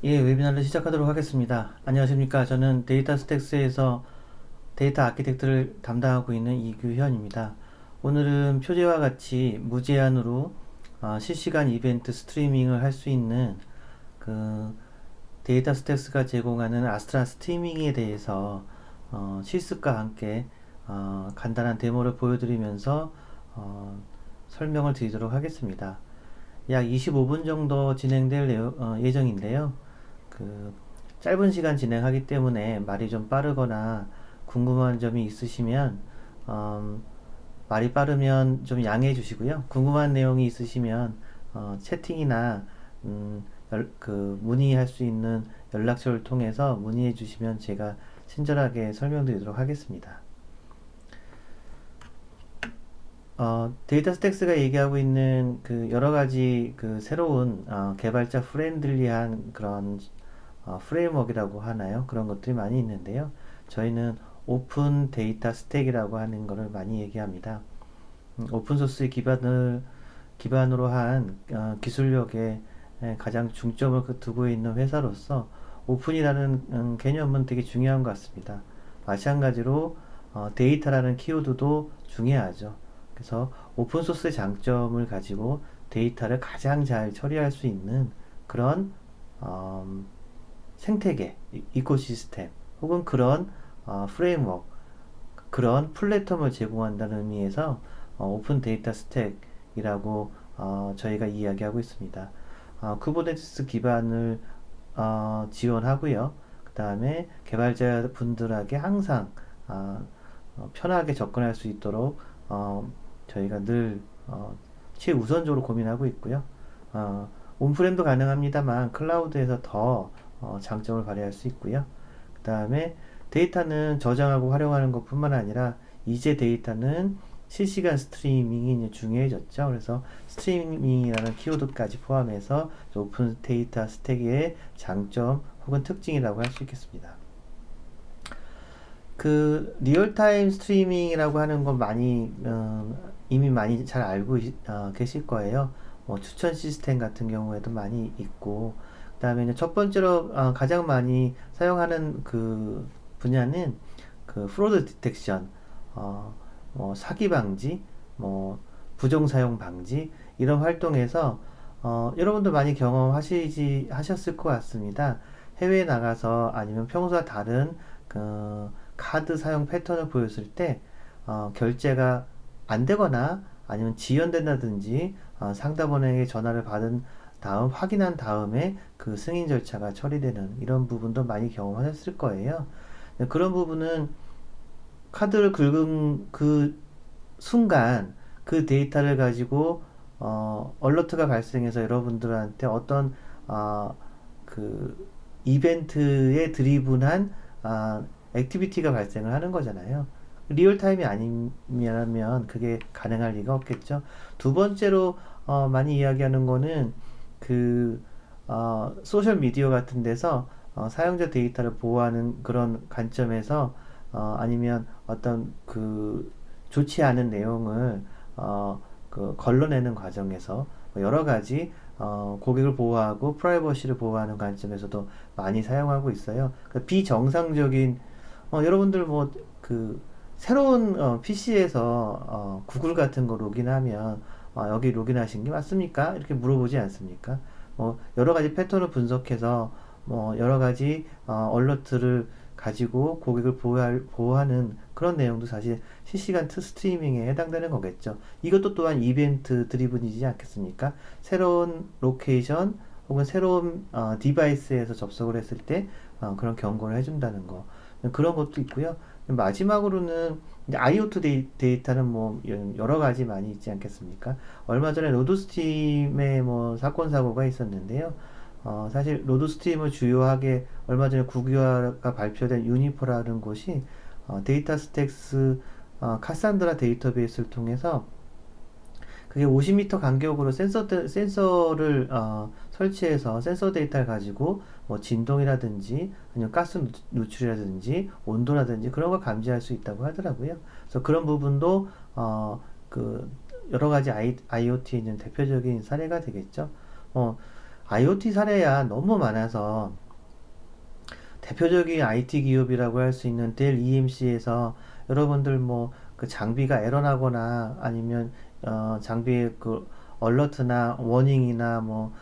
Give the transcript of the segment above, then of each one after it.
예, 웨비나를 시작하도록 하겠습니다. 안녕하십니까. 저는 데이터 스택스에서 데이터 아키텍트를 담당하고 있는 이규현입니다. 오늘은 표제와 같이 무제한으로 실시간 이벤트 스트리밍을 할 수 있는 그 데이터 스택스가 제공하는 아스트라 스트리밍에 대해서 실습과 함께 간단한 데모를 보여드리면서 설명을 드리도록 하겠습니다. 약 25분 정도 진행될 예정인데요. 그 짧은 시간 진행하기 때문에 말이 좀 빠르거나 궁금한 점이 있으시면 말이 빠르면 좀 양해해 주시고요. 궁금한 내용이 있으시면 채팅이나 문의할 수 있는 연락처를 통해서 문의해 주시면 제가 친절하게 설명드리도록 하겠습니다. 데이터 스택스가 얘기하고 있는 그 여러 가지 그 새로운 개발자 프렌들리한 그런 프레임워크라고 하나요? 그런 것들이 많이 있는데요. 저희는 오픈 데이터 스택이라고 하는 것을 많이 얘기합니다. 오픈소스 기반으로 한 기술력에 가장 중점을 두고 있는 회사로서 오픈이라는 개념은 되게 중요한 것 같습니다. 마찬가지로 데이터라는 키워드도 중요하죠. 그래서 오픈소스의 장점을 가지고 데이터를 가장 잘 처리할 수 있는 그런 음, 생태계, 이코시스템 혹은 그런 프레임워크, 그런 플랫폼을 제공한다는 의미에서 오픈 데이터 스택이라고 저희가 이야기하고 있습니다. 쿠버네티스 기반을 지원하고요. 그 다음에 개발자분들에게 항상 편하게 접근할 수 있도록 저희가 늘 최우선적으로 고민하고 있고요. 온프렘도 가능합니다만 클라우드에서 더 장점을 발휘할 수 있고요. 그 다음에 데이터는 저장하고 활용하는 것뿐만 아니라 이제 데이터는 실시간 스트리밍이 중요해졌죠. 그래서 스트리밍이라는 키워드까지 포함해서 오픈 데이터 스택의 장점 혹은 특징이라고 할 수 있겠습니다. 그 리얼타임 스트리밍이라고 하는 건 이미 많이 잘 알고 계실 거예요. 추천 시스템 같은 경우에도 많이 있고, 그다음에 첫 번째로 가장 많이 사용하는 그 분야는 그 프로드 디텍션, 사기 방지, 부정 사용 방지 이런 활동에서 여러분도 많이 하셨을 것 같습니다. 해외에 나가서 아니면 평소와 다른 그 카드 사용 패턴을 보였을 때 결제가 안 되거나 아니면 지연된다든지 상담원에게 전화를 받은 다음 확인한 다음에 그 승인 절차가 처리되는 이런 부분도 많이 경험하셨을 거예요. 그런 부분은 카드를 긁은 그 순간 그 데이터를 가지고 얼러트가 발생해서 여러분들한테 어떤 그 이벤트에 드리븐한 액티비티가 발생을 하는 거잖아요. 리얼타임이 아니면 그게 가능할 리가 없겠죠. 두 번째로 많이 이야기하는 거는 그 소셜 미디어 같은 데서 사용자 데이터를 보호하는 그런 관점에서 아니면 어떤 그 좋지 않은 내용을 걸러내는 과정에서 여러 가지 고객을 보호하고 프라이버시를 보호하는 관점에서도 많이 사용하고 있어요. 그 비정상적인 여러분들 뭐 그 새로운 PC에서 구글 같은 거 로그인하면 여기 로그인하신 게 맞습니까? 이렇게 물어보지 않습니까? 여러 가지 패턴을 분석해서 여러 가지 얼러트를 가지고 고객을 보호하는 그런 내용도 사실 실시간 스트리밍에 해당되는 거겠죠. 이것도 또한 이벤트 드리븐이지 않겠습니까? 새로운 로케이션 혹은 새로운 디바이스에서 접속을 했을 때 그런 경고를 해준다는 거. 그런 것도 있고요. 마지막으로는 이제 IoT 데이터는 뭐 여러 가지 많이 있지 않겠습니까? 얼마 전에 로드스팀에 뭐 사건 사고가 있었는데요. 사실 로드스팀을 주요하게 얼마 전에 국유화가 발표된 유니퍼라는 곳이 데이터 스택스 카산드라 데이터베이스를 통해서 그게 50m 간격으로 센서를 설치해서 센서 데이터를 가지고 뭐 진동이라든지 아니면 가스 누출이라든지 온도라든지 그런 걸 감지할 수 있다고 하더라고요. 그래서 그런 부분도 그 여러 가지 IoT에 있는 대표적인 사례가 되겠죠. IoT 사례야 너무 많아서 대표적인 IT 기업이라고 할 수 있는 델 EMC에서 여러분들 뭐 그 장비가 에러나거나 아니면 장비의 그 얼러트나 워닝이나 뭐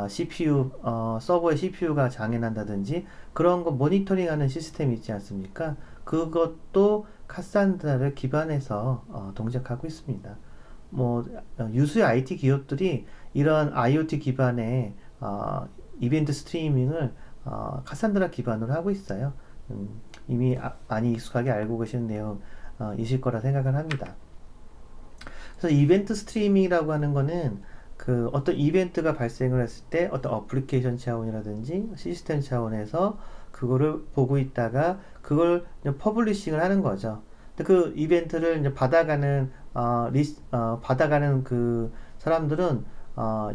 CPU 서버의 CPU가 장애 난다든지 그런 거 모니터링하는 시스템이 있지 않습니까? 그것도 카산드라를 기반해서 동작하고 있습니다. 뭐 유수의 IT 기업들이 이런 IoT 기반의 이벤트 스트리밍을 카산드라 기반으로 하고 있어요. 이미 많이 익숙하게 알고 계시는 내용이실 거라 생각을 합니다. 그래서 이벤트 스트리밍이라고 하는 거는 그 어떤 이벤트가 발생을 했을 때 어떤 어플리케이션 차원이라든지 시스템 차원에서 그거를 보고 있다가 그걸 퍼블리싱을 하는 거죠. 근데 그 이벤트를 이제 받아가는 그 사람들은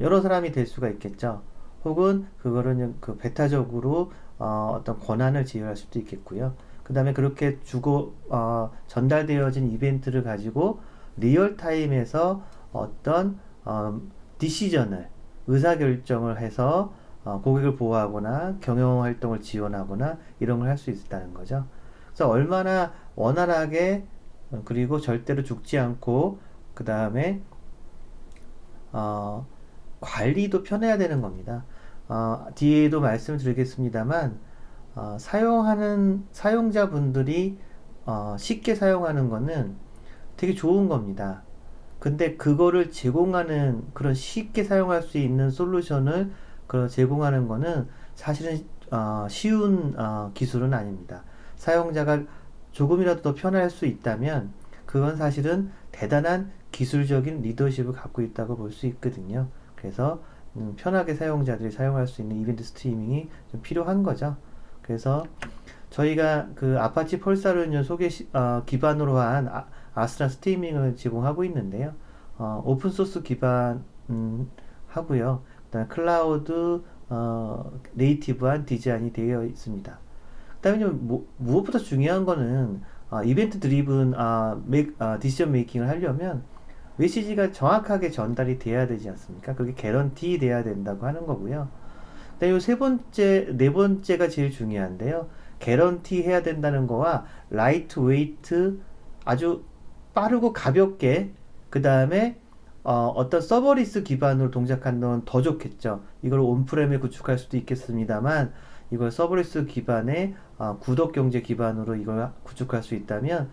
여러 사람이 될 수가 있겠죠. 혹은 그거를 그 베타적으로 어떤 권한을 지휘할 수도 있겠고요. 그 다음에 그렇게 전달되어진 이벤트를 가지고 리얼타임에서 어떤 디시전을 의사결정을 해서 고객을 보호하거나 경영활동을 지원하거나 이런 걸 할 수 있다는 거죠. 그래서 얼마나 원활하게 그리고 절대로 죽지 않고 그 다음에 관리도 편해야 되는 겁니다. 뒤에도 말씀드리겠습니다만 사용하는 사용자분들이 쉽게 사용하는 거는 되게 좋은 겁니다. 근데 그거를 제공하는 그런 쉽게 사용할 수 있는 솔루션을 제공하는 거는 사실은 쉬운 기술은 아닙니다. 사용자가 조금이라도 더 편할 수 있다면 그건 사실은 대단한 기술적인 리더십을 갖고 있다고 볼 수 있거든요. 그래서 편하게 사용자들이 사용할 수 있는 이벤트 스트리밍이 좀 필요한 거죠. 그래서 저희가 그 아파치 펄사를 기반으로 한 아스트라 스트리밍을 제공하고 있는데요. 오픈 소스 기반 하고요. 그다음에 클라우드 네이티브한 디자인이 되어 있습니다. 그다음에 무엇보다 중요한 거는 이벤트 드리븐 디시전 메이킹을 하려면 메시지가 정확하게 전달이 돼야 되지 않습니까? 그게 개런티 돼야 된다고 하는 거고요. 그다음에 네 번째가 제일 중요한데요. 개런티 해야 된다는 거와 라이트 웨이트 아주 빠르고 가볍게 그 다음에 어떤 서버리스 기반으로 동작한다면 더 좋겠죠. 이걸 온프렘에 구축할 수도 있겠습니다만 이걸 서버리스 기반의 구독 경제 기반으로 이걸 구축할 수 있다면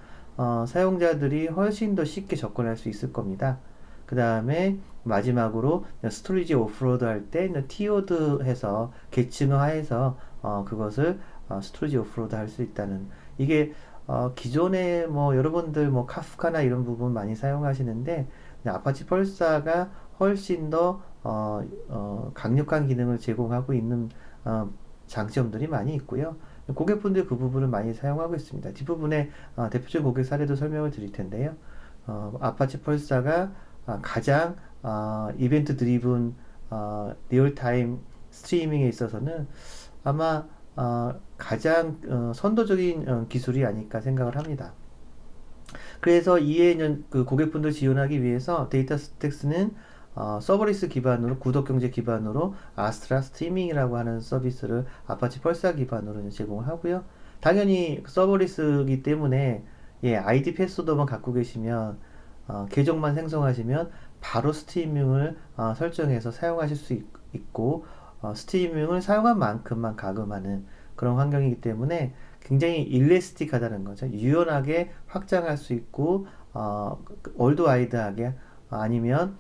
사용자들이 훨씬 더 쉽게 접근할 수 있을 겁니다. 그 다음에 마지막으로 스토리지 오프로드 할 때 티오드 해서 계층화해서 그것을 스토리지 오프로드 할 수 있다는 이게 기존에 뭐 여러분들 뭐 카프카나 이런 부분 많이 사용하시는데 아파치 펄사가 훨씬 더 강력한 기능을 제공하고 있는 장점들이 많이 있고요. 고객분들 그 부분을 많이 사용하고 있습니다. 뒷부분에 대표적인 고객 사례도 설명을 드릴 텐데요. 아파치 펄사가 가장 이벤트 드리븐 리얼타임 스트리밍에 있어서는 아마 가장 선도적인 기술이 아닐까 생각을 합니다. 그래서 이에 그 고객분들 지원하기 위해서 데이터 스택스는 서버리스 기반으로 구독 경제 기반으로 아스트라 스트리밍이라고 하는 서비스를 아파치 펄사 기반으로 제공을 하고요. 당연히 서버리스이기 때문에 아이디 패스워드만 갖고 계시면 계정만 생성하시면 바로 스트리밍을 설정해서 사용하실 수 있고 스트리밍을 사용한 만큼만 가금하는 그런 환경이기 때문에 굉장히 일레스틱하다는 거죠. 유연하게 확장할 수 있고 월드와이드하게 아니면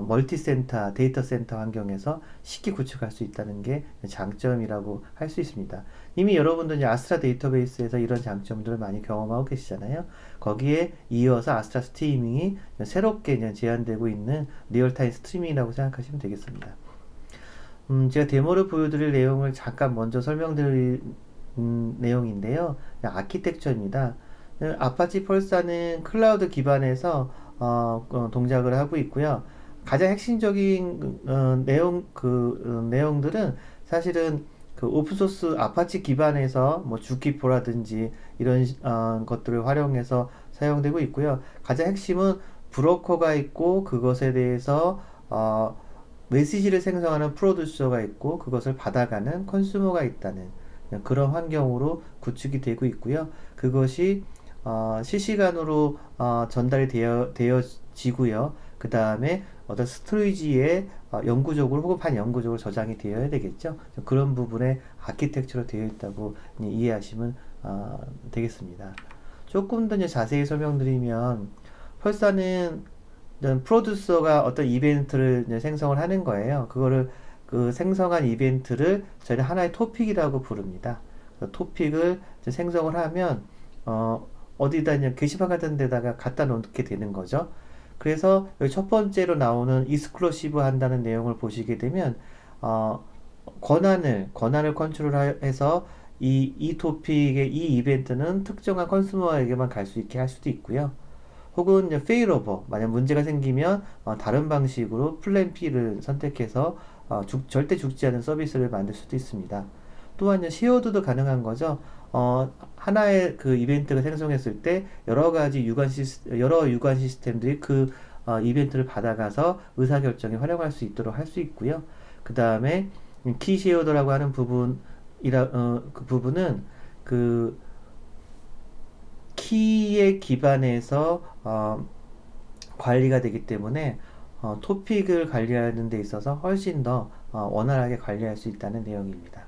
멀티센터, 데이터 센터 환경에서 쉽게 구축할 수 있다는 게 장점이라고 할 수 있습니다. 이미 여러분들 아스트라 데이터베이스에서 이런 장점들을 많이 경험하고 계시잖아요. 거기에 이어서 아스트라 스트리밍이 새롭게 제안되고 있는 리얼타임 스트리밍이라고 생각하시면 되겠습니다. 제가 데모를 보여드릴 내용을 잠깐 먼저 설명드릴 내용인데요. 아키텍처입니다. 아파치 펄사는 클라우드 기반에서 동작을 하고 있고요. 가장 핵심적인 내용들은 사실은 그 오픈소스 아파치 기반에서 뭐 주키포라든지 이런 것들을 활용해서 사용되고 있고요. 가장 핵심은 브로커가 있고 그것에 대해서 메시지를 생성하는 프로듀서가 있고 그것을 받아가는 컨슈머가 있다는 그런 환경으로 구축이 되고 있고요. 그것이 실시간으로 전달이 되어지고요. 그 다음에 어떤 스토리지에 영구적으로 혹은 반영구적으로 저장이 되어야 되겠죠. 그런 부분에 아키텍처로 되어 있다고 이해하시면 되겠습니다. 조금 더 이제 자세히 설명드리면 펄사는 프로듀서가 어떤 이벤트를 이제 생성을 하는 거예요. 그거를 그 생성한 이벤트를 저희는 하나의 토픽이라고 부릅니다. 그 토픽을 이제 생성을 하면 어디다 이제 게시판 같은 데다가 갖다 놓게 되는 거죠. 그래서 여기 첫 번째로 나오는 익스클루시브 한다는 내용을 보시게 되면 어, 권한을 컨트롤해서 이 토픽의 이 이벤트는 특정한 컨슈머에게만 갈 수 있게 할 수도 있고요. 혹은 페일오버, 만약 문제가 생기면 다른 방식으로 플랜 B를 선택해서 절대 죽지 않은 서비스를 만들 수도 있습니다. 또한 쉐어드도 가능한 거죠. 하나의 그 이벤트가 생성했을 때 여러 유관 시스템들이 그 이벤트를 받아가서 의사결정에 활용할 수 있도록 할 수 있고요. 그 다음에 키 쉐어드라고 하는 그 부분은 그 키에 기반해서 관리가 되기 때문에 토픽을 관리하는 데 있어서 훨씬 더 원활하게 관리할 수 있다는 내용입니다.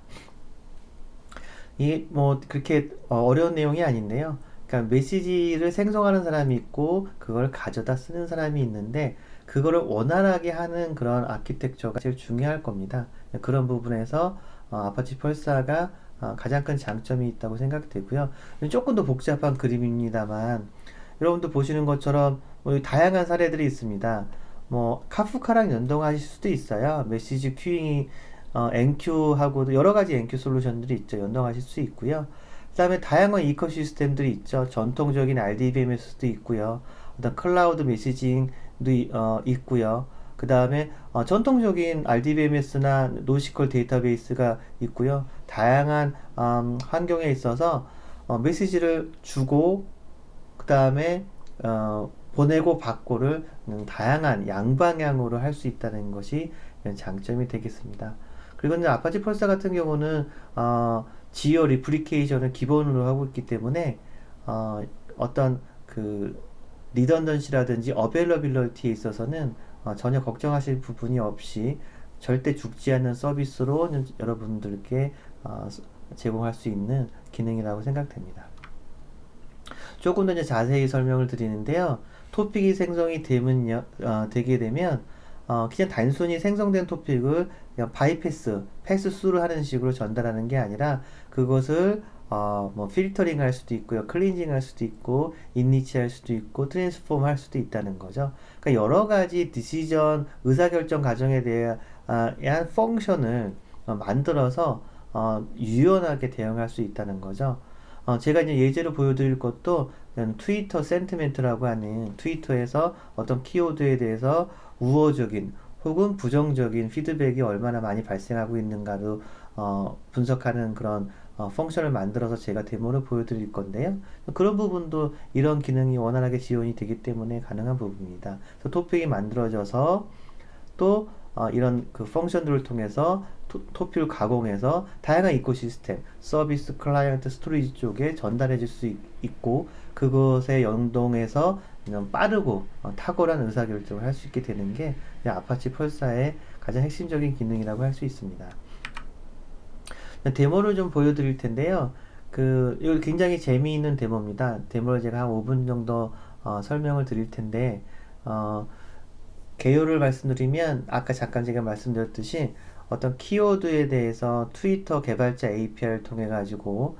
이게 뭐 그렇게 어려운 내용이 아닌데요. 그러니까 메시지를 생성하는 사람이 있고 그걸 가져다 쓰는 사람이 있는데 그거를 원활하게 하는 그런 아키텍처가 제일 중요할 겁니다. 그런 부분에서 아파치 펄사가 가장 큰 장점이 있다고 생각되고요. 조금 더 복잡한 그림입니다만 여러분도 보시는 것처럼 뭐 다양한 사례들이 있습니다. 뭐 카프카랑 연동하실 수도 있어요. 메시지 큐잉이 NQ하고도 여러 가지 NQ 솔루션들이 있죠. 연동하실 수 있고요. 그 다음에 다양한 이코시스템들이 있죠. 전통적인 RDBMS도 있고요. 어떤 클라우드 메시징도 있고요. 그 다음에 전통적인 RDBMS나 노시컬 데이터베이스가 있고요. 다양한 환경에 있어서 메시지를 주고 그 다음에 보내고 받고를 다양한 양방향으로 할 수 있다는 것이 장점이 되겠습니다. 그리고 이제 아파치 펄사 같은 경우는 지오 리플리케이션을 기본으로 하고 있기 때문에 어떤 그 리던던시라든지 어베일러빌리티에 있어서는 전혀 걱정하실 부분이 없이 절대 죽지 않는 서비스로 여러분들께 제공할 수 있는 기능이라고 생각됩니다. 조금 더 이제 자세히 설명을 드리는데요. 토픽이 생성이 되게 되면 그냥 단순히 생성된 토픽을 그냥 패스 스루 하는 식으로 전달하는 게 아니라 그것을 뭐 필터링 할 수도 있고요, 클린징 할 수도 있고, 인니치 할 수도 있고, 트랜스폼 할 수도 있다는 거죠. 그러니까 여러 가지 디시전 의사결정 과정에 대한 펑션을 만들어서 유연하게 대응할 수 있다는 거죠. 제가 이제 예제로 보여드릴 것도 트위터 센티멘트라고 하는 트위터에서 어떤 키워드에 대해서 우호적인 혹은 부정적인 피드백이 얼마나 많이 발생하고 있는가도 분석하는 그런 펑션을 만들어서 제가 데모를 보여드릴 건데요. 그런 부분도 이런 기능이 원활하게 지원이 되기 때문에 가능한 부분입니다. 토픽이 만들어져서 또 이런 그 펑션들을 통해서 토픽을 가공해서 다양한 이코시스템, 서비스, 클라이언트, 스토리지 쪽에 전달해 줄 수 있고 그것에 연동해서 빠르고 탁월한 의사결정을 할 수 있게 되는 게 아파치 펄사의 가장 핵심적인 기능이라고 할 수 있습니다. 데모를 좀 보여드릴 텐데요. 이거 굉장히 재미있는 데모입니다. 데모를 제가 한 5분 정도 설명을 드릴 텐데 개요를 말씀드리면 아까 잠깐 제가 말씀드렸듯이 어떤 키워드에 대해서 트위터 개발자 API를 통해 가지고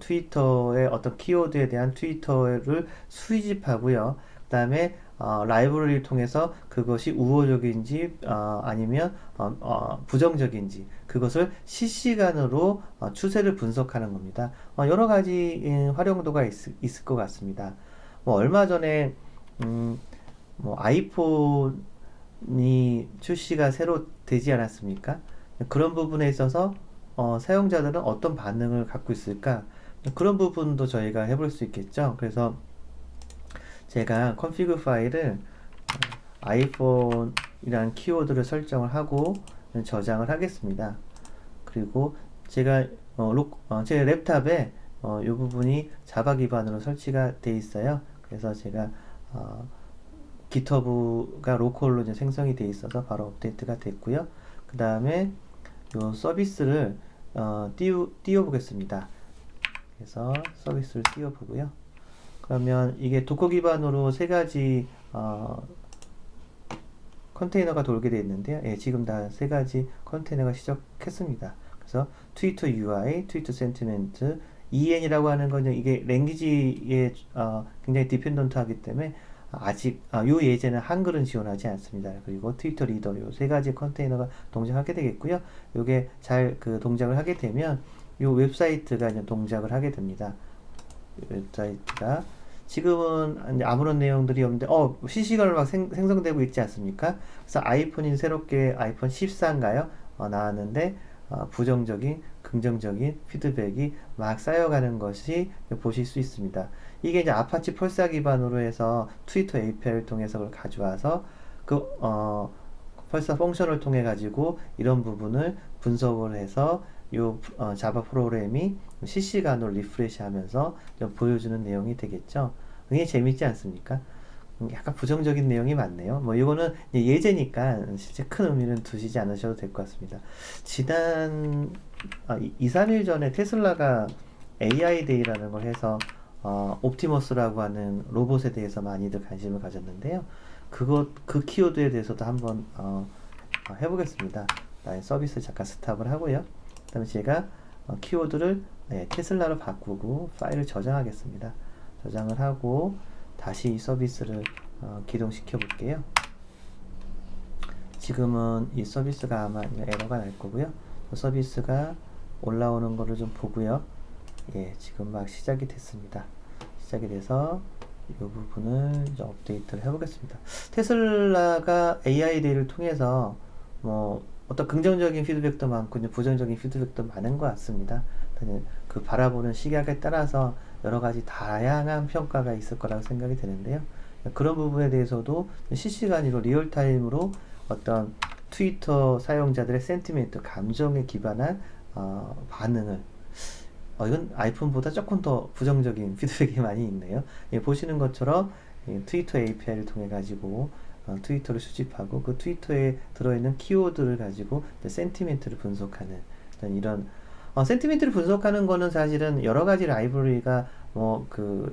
트위터의 어떤 키워드에 대한 트위터를 수집하고요. 그 다음에 라이브러리를 통해서 그것이 우호적인지 아니면 부정적인지 그것을 실시간으로 추세를 분석하는 겁니다. 여러 가지 활용도가 있을 것 같습니다. 뭐 얼마 전에 뭐 아이폰이 출시가 새로 되지 않았습니까? 그런 부분에 있어서 사용자들은 어떤 반응을 갖고 있을까? 그런 부분도 저희가 해볼 수 있겠죠. 그래서 제가 컨피그 파일을 아이폰 이란 키워드를 설정을 하고 저장을 하겠습니다. 그리고 제가 제 랩탑에 이 부분이 자바 기반으로 설치가 돼 있어요. 그래서 제가 GitHub가 로컬로 이제 생성이 돼 있어서 바로 업데이트가 됐고요. 그 다음에 이 서비스를 띄워 보겠습니다. 그래서 서비스를 띄워 보고요. 그러면 이게 도커 기반으로 세 가지 컨테이너가 돌게 되어 있는데요. 예, 지금 다 세 가지 컨테이너가 시작했습니다. 그래서 트위터 UI, 트위터 센티멘트, EN이라고 하는 거는 이게 랭귀지에 굉장히 디펜던트 하기 때문에 아직 요 예제는 한글은 지원하지 않습니다. 그리고 트위터 리더 요 세 가지 컨테이너가 동작하게 되겠고요. 요게 잘 동작을 하게 되면 요 웹사이트가 이제 동작을 하게 됩니다. 웹사이트가 지금은 아무런 내용들이 없는데 실시간으로 막 생성되고 있지 않습니까? 그래서 아이폰이 새롭게 아이폰 14인가요? 나왔는데 부정적인, 긍정적인 피드백이 막 쌓여가는 것이 보실 수 있습니다. 이게 이제 아파치 펄사 기반으로 해서 트위터 API를 통해서 그걸 가져와서 펄사 펑션을 통해 가지고 이런 부분을 분석을 해서 요 자바 프로그램이 실시간으로 리프레시 하면서 좀 보여주는 내용이 되겠죠. 굉장히 재밌지 않습니까? 약간 부정적인 내용이 많네요. 뭐 이거는 예제니까 실제 큰 의미는 두시지 않으셔도 될 것 같습니다. 지난 2, 3일 전에 테슬라가 AI 데이라는 걸 해서 옵티머스라고 하는 로봇에 대해서 많이들 관심을 가졌는데요. 그 키워드에 대해서도 한번 해보겠습니다. 서비스 잠깐 스탑을 하고요. 그 다음에 제가 키워드를 테슬라로 바꾸고 파일을 저장하겠습니다. 저장을 하고 다시 이 서비스를 기동시켜 볼게요. 지금은 이 서비스가 아마 에러가 날 거고요. 서비스가 올라오는 거를 좀 보고요. 예, 지금 막 시작이 됐습니다. 시작이 돼서 이 부분을 이제 업데이트를 해보겠습니다. 테슬라가 AI 데이를 통해서 뭐 어떤 긍정적인 피드백도 많고 부정적인 피드백도 많은 것 같습니다. 그 바라보는 시각에 따라서 여러 가지 다양한 평가가 있을 거라고 생각이 되는데요. 그런 부분에 대해서도 실시간으로 리얼타임으로 어떤 트위터 사용자들의 센티멘트, 감정에 기반한 반응을 이건 아이폰보다 조금 더 부정적인 피드백이 많이 있네요. 예, 보시는 것처럼 트위터 API를 통해 가지고 트위터를 수집하고 그 트위터에 들어있는 키워드를 가지고 센티멘트를 분석하는 이런 센티멘트를 분석하는 거는 사실은 여러 가지 라이브러리가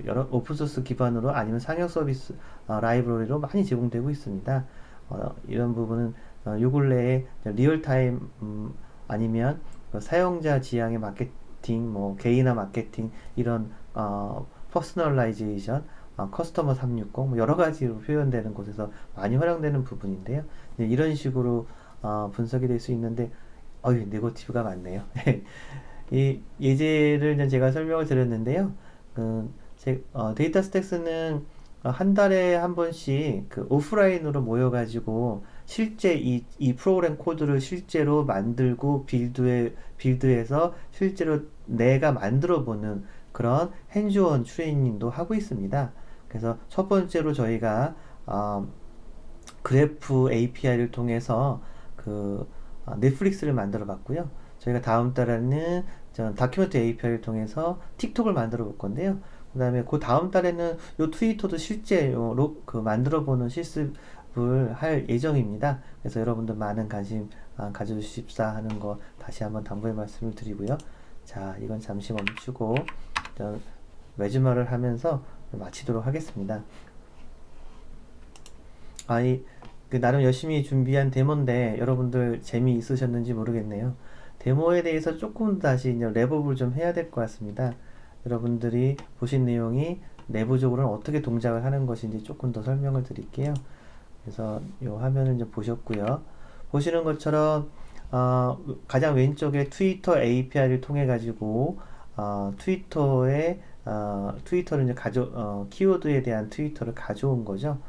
여러 오픈소스 기반으로 아니면 상용 서비스 라이브러리로 많이 제공되고 있습니다. 이런 부분은 요 근래에 리얼타임 아니면 사용자 지향의 마케팅, 개인화 마케팅 이런 퍼스널라이제이션, 커스터머 360 여러 가지로 표현되는 곳에서 많이 활용되는 부분인데요. 이런 식으로 분석이 될 수 있는데 네거티브가 많네요. 이 예제를 제가 설명을 드렸는데요. 데이터 스택스는 한 달에 한 번씩 오프라인으로 모여가지고 실제 이 프로그램 코드를 실제로 만들고 빌드해서 실제로 내가 만들어 보는 그런 핸즈온 트레이닝도 하고 있습니다. 그래서 첫 번째로 저희가 그래프 API를 통해서 넷플릭스를 만들어 봤고요. 저희가 다음 달에는 다큐멘트 API를 통해서 틱톡을 만들어 볼 건데요. 그 다음에 그 다음 달에는 요 트위터도 실제로 만들어 보는 실습을 할 예정입니다. 그래서 여러분들 많은 관심 가져주십사 하는 거 다시 한번 당부의 말씀을 드리고요. 자, 이건 잠시 멈추고 매주말을 하면서 마치도록 하겠습니다. 나름 열심히 준비한 데모인데 여러분들 재미있으셨는지 모르겠네요. 데모에 대해서 조금 다시 랩업을 좀 해야 될 것 같습니다. 여러분들이 보신 내용이 내부적으로는 어떻게 동작을 하는 것인지 조금 더 설명을 드릴게요. 그래서 이 화면을 이제 보셨고요. 보시는 것처럼 가장 왼쪽에 트위터 API를 통해 가지고 트위터를 이제 키워드에 대한 트위터를 가져온 거죠.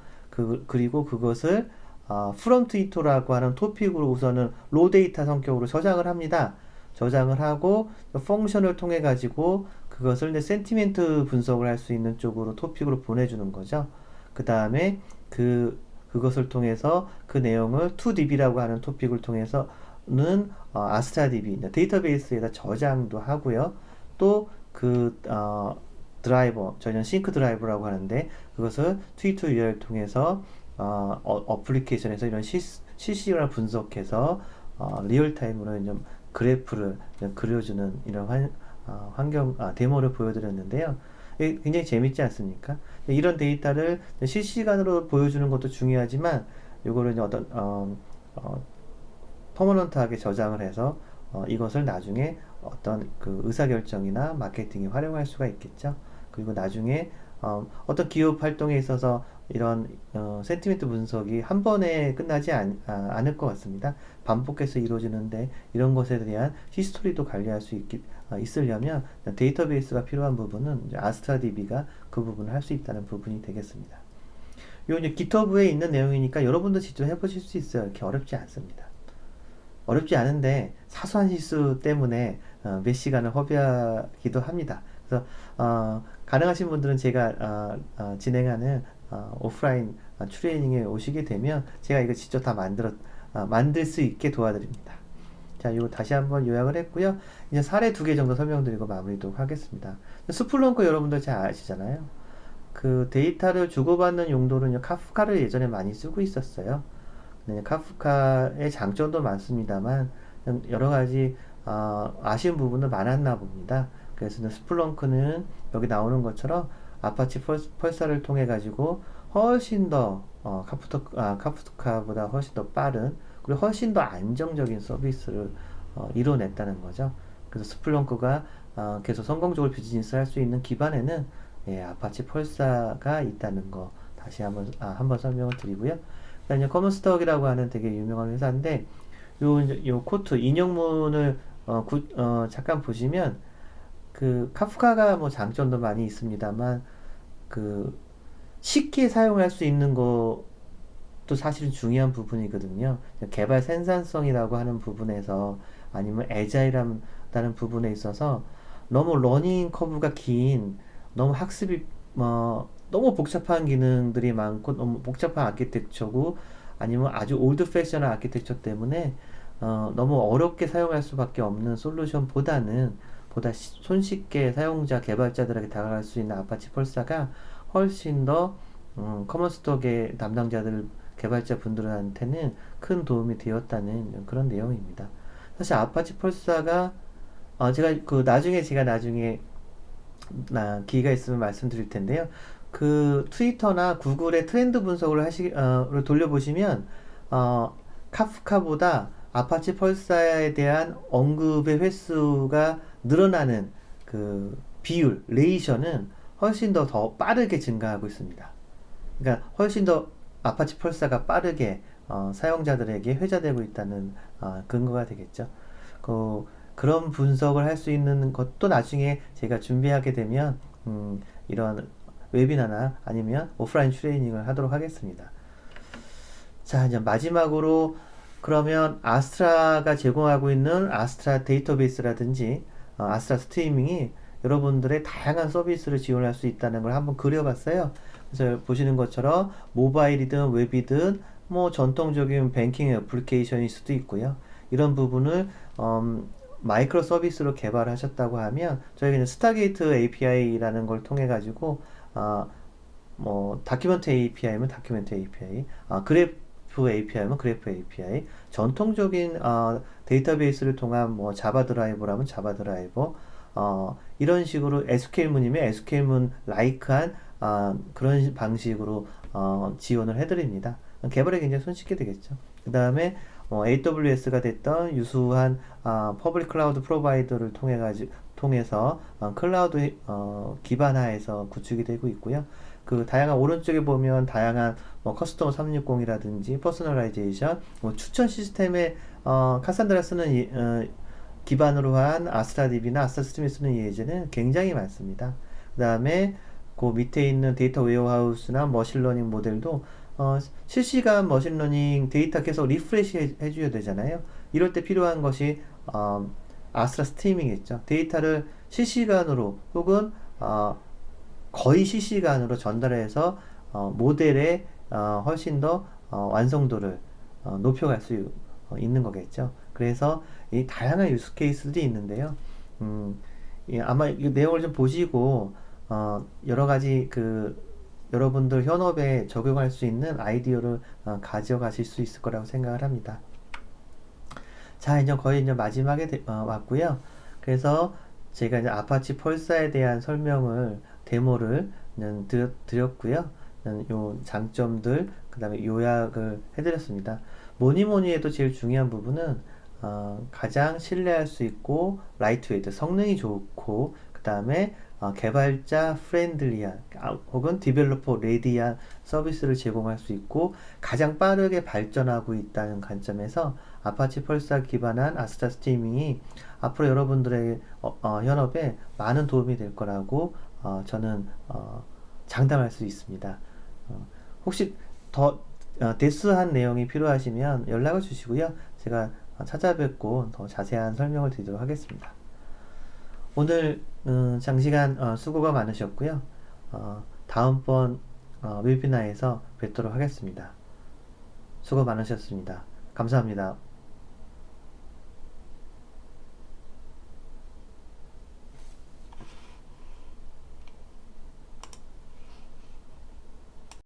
그리고 그것을 from 트위터라고 하는 토픽으로 우선은 로 데이터 성격으로 저장을 합니다. 저장을 하고 펑션을 통해 가지고 그것을 이제 센티멘트 분석을 할 수 있는 쪽으로 토픽으로 보내주는 거죠. 그 다음에 그 그것을 통해서 그 내용을 2DB라고 하는 토픽을 통해서는 아스트라DB 데이터베이스에다 저장도 하고요. 또 그 드라이버, 저희는 싱크 드라이버라고 하는데 그것을 T2UR을 통해서 어플리케이션에서 이런 실시간을 분석해서 리얼타임으로 좀 그래프를 좀 그려주는 이런 데모를 보여드렸는데요. 굉장히 재밌지 않습니까? 이런 데이터를 실시간으로 보여주는 것도 중요하지만 이거를 이제 퍼머넌트하게 저장을 해서 이것을 나중에 어떤 그 의사결정이나 마케팅에 활용할 수가 있겠죠. 그리고 나중에 어떤 기업 활동에 있어서 이런 센티멘트 분석이 한 번에 끝나지 않을 것 같습니다. 반복해서 이루어지는데 이런 것에 대한 히스토리도 관리할 수 있으려면 데이터베이스가 필요한 부분은 이제 아스트라DB가 그 부분을 할 수 있다는 부분이 되겠습니다. 요 이제 GitHub에 있는 내용이니까 여러분도 직접 해보실 수 있어요. 이렇게 어렵지 않습니다. 어렵지 않은데 사소한 실수 때문에 몇 시간을 허비하기도 합니다. 그래서 가능하신 분들은 제가 진행하는 오프라인 트레이닝에 오시게 되면 제가 이거 직접 다 만들 수 있게 도와드립니다. 자, 이거 다시 한번 요약을 했고요. 이제 사례 2개 정도 설명드리고 마무리도 하겠습니다. 스플렁크 여러분들 잘 아시잖아요. 그 데이터를 주고받는 용도는 카프카를 예전에 많이 쓰고 있었어요. 네, 카프카의 장점도 많습니다만 여러 가지 아쉬운 부분도 많았나 봅니다. 그래서 스플렁크는 여기 나오는 것처럼 아파치 펄사를 통해 가지고 훨씬 더 카프카보다 훨씬 더 빠른 그리고 훨씬 더 안정적인 서비스를 이뤄냈다는 거죠. 그래서 스플렁크가 계속 성공적으로 비즈니스 할 수 있는 기반에는 아파치 펄사가 있다는 거 다시 한번 설명을 드리고요. 그다음에 커먼스톡이라고 하는 되게 유명한 회사인데 요 코트 인용문을 잠깐 보시면 그 카프카가 뭐 장점도 많이 있습니다만 그 쉽게 사용할 수 있는 것도 사실은 중요한 부분이거든요. 개발 생산성이라고 하는 부분에서 아니면 애자일하다는 부분에 있어서 너무 러닝 커브가 긴 너무 학습이 너무 복잡한 기능들이 많고 너무 복잡한 아키텍처고 아니면 아주 올드 패셔널 아키텍처 때문에 너무 어렵게 사용할 수밖에 없는 솔루션보다는 보다 손쉽게 사용자 개발자들에게 다가갈 수 있는 아파치 펄사가 훨씬 더 커먼스톡의 담당자들 개발자 분들한테는 큰 도움이 되었다는 그런 내용입니다. 사실 아파치 펄사가 제가 나중에 기회가 있으면 말씀드릴 텐데요. 그 트위터나 구글의 트렌드 분석을 돌려보시면 카프카보다 아파치 펄사에 대한 언급의 횟수가 늘어나는 그 비율, 레이셔는 훨씬 더 빠르게 증가하고 있습니다. 그러니까 훨씬 더 아파치 펄사가 빠르게 사용자들에게 회자되고 있다는 근거가 되겠죠. 그런 분석을 할 수 있는 것도 나중에 제가 준비하게 되면 이런 웨비나나 아니면 오프라인 트레이닝을 하도록 하겠습니다. 자, 이제 마지막으로 그러면 아스트라가 제공하고 있는 아스트라 데이터베이스라든지 아스트라 스트리밍이 여러분들의 다양한 서비스를 지원할 수 있다는 걸 한번 그려봤어요. 그래서 보시는 것처럼 모바일이든 웹이든 뭐 전통적인 뱅킹 애플리케이션일 수도 있고요. 이런 부분을 마이크로 서비스로 개발하셨다고 하면 저희는 스타게이트 API라는 걸 통해 가지고 뭐 다큐멘트 API면 다큐멘트 API, 그래프 API면 그래프 API, 전통적인 데이터베이스를 통한 뭐 자바 드라이버라면 자바 드라이버, 이런 식으로 SQL문이면 SQL문 라이크한 그런 방식으로 지원을 해드립니다. 개발이 굉장히 손쉽게 되겠죠. 그 다음에 AWS가 됐던 유수한 퍼블릭 클라우드 프로바이더를 통해서 클라우드 기반화해서 구축이 되고 있고요. 그 다양한 오른쪽에 보면 다양한 커스텀 360이라든지 퍼스널라이제이션, 추천 시스템에 카산드라 쓰는 기반으로 한 아스트라DB나 아스트라스트림에 쓰는 예제는 굉장히 많습니다. 그 다음에 그 밑에 있는 데이터 웨어하우스나 머신러닝 모델도 실시간 머신러닝 데이터 계속 리프레시 해줘야 되잖아요. 이럴 때 필요한 것이 아스트라 스트리밍이겠죠. 데이터를 실시간으로 혹은 거의 실시간으로 전달해서 모델에 훨씬 더 완성도를 높여갈 수 있는 거겠죠. 그래서 이 다양한 유스 케이스들이 있는데요. 음, 아마 이 내용을 좀 보시고 여러 가지 여러분들 현업에 적용할 수 있는 아이디어를 가져가실 수 있을 거라고 생각을 합니다. 자, 이제 거의 이제 마지막에 왔고요. 그래서 제가 이제 아파치 펄사에 대한 설명을 데모를 드렸고요. 요 장점들, 그 다음에 요약을 해드렸습니다. 뭐니 뭐니 해도 제일 중요한 부분은 가장 신뢰할 수 있고 라이트웨이트 성능이 좋고 그 다음에 개발자 프렌들리한 혹은 디벨로퍼 레디한 서비스를 제공할 수 있고 가장 빠르게 발전하고 있다는 관점에서 아파치 펄사 기반한 아스타 스트리밍이 앞으로 여러분들의 현업에 많은 도움이 될 거라고 저는 장담할 수 있습니다. 혹시 더 데스한 내용이 필요하시면 연락을 주시고요. 제가 찾아뵙고 더 자세한 설명을 드리도록 하겠습니다. 오늘 장시간 수고가 많으셨고요. 다음번 웨비나에서 뵙도록 하겠습니다. 수고 많으셨습니다. 감사합니다.